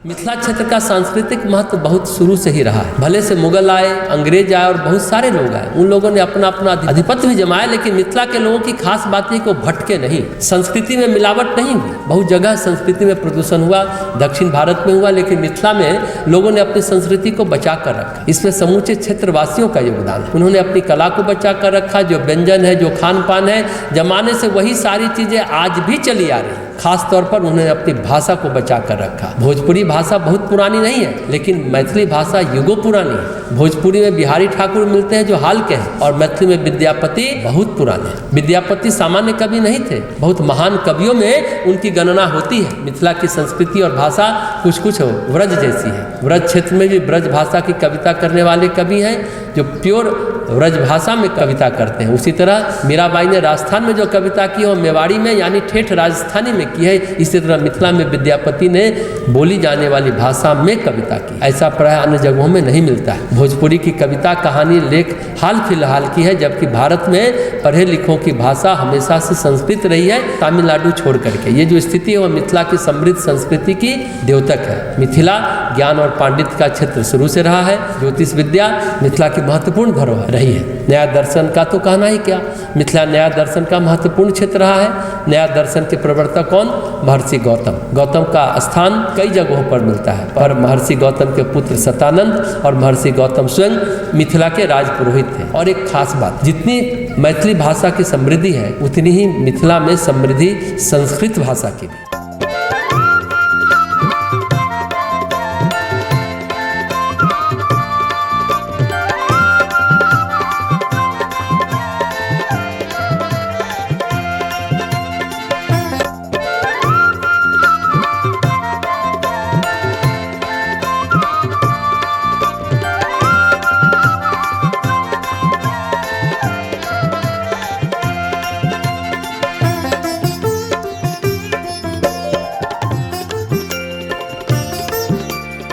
मिथिला क्षेत्र का सांस्कृतिक महत्व बहुत शुरू से ही रहा है। भले से मुगल आए, अंग्रेज आए और बहुत सारे लोग आए, उन लोगों ने अपना अपना आधिपत्य भी जमाया, लेकिन मिथिला के लोगों की खास बात है कि वो भटके नहीं, संस्कृति में मिलावट नहीं हुई। बहुत जगह संस्कृति में प्रदूषण हुआ, दक्षिण भारत में हुआ, लेकिन मिथिला में लोगों ने अपनी संस्कृति को बचा कर रखा। इसमें समूचे क्षेत्रवासियों का योगदान है। उन्होंने अपनी कला को बचा कर रखा, जो व्यंजन है, जो खान पान है, जमाने से वही सारी चीजें आज भी चली आ रही। खास तौर पर उन्होंने अपनी भाषा को बचा कर रखा। भोजपुरी भाषा बहुत पुरानी नहीं है, लेकिन मैथिली भाषा युगों पुरानी है। भोजपुरी में बिहारी ठाकुर मिलते हैं जो हाल के हैं, और मैथिली में विद्यापति बहुत पुराने हैं। विद्यापति सामान्य कवि नहीं थे, बहुत महान कवियों में उनकी गणना होती है। मिथिला की संस्कृति और भाषा कुछ कुछ व्रज जैसी है। व्रज क्षेत्र में भी ब्रज भाषा की कविता करने वाले कवि हैं जो प्योर व्रज भाषा में कविता करते हैं। उसी तरह मीराबाई ने राजस्थान में जो कविता की है वो मेवाड़ी में यानी ठेठ राजस्थानी में की है। इसी तरह मिथिला में विद्यापति ने बोली जाने वाली भाषा में कविता की। ऐसा प्राय अन्य जगहों में नहीं मिलता है। भोजपुरी की कविता, कहानी, लेख हाल फिलहाल की है, जबकि भारत में पढ़े लिखों की भाषा हमेशा से संस्कृत रही है, तमिलनाडु छोड़ करके। ये जो स्थिति है वो मिथिला की समृद्ध संस्कृति की द्योतक है। मिथिला ज्ञान और पांडित्य का क्षेत्र शुरू से रहा है। ज्योतिष विद्या मिथिला की महत्वपूर्ण धरोहर रही है। नया दर्शन का तो कहना ही क्या, मिथिला नया दर्शन का महत्वपूर्ण क्षेत्र रहा है। नया दर्शन के प्रवर्तक कौन? महर्षि गौतम। गौतम का स्थान कई जगहों पर मिलता है, पर महर्षि गौतम के पुत्र सतानंद और महर्षि गौतम स्वयं मिथिला के राजपुरोहित थे। और एक खास बात, जितनी मैथिली भाषा की समृद्धि है उतनी ही मिथिला में समृद्धि संस्कृत भाषा की भी।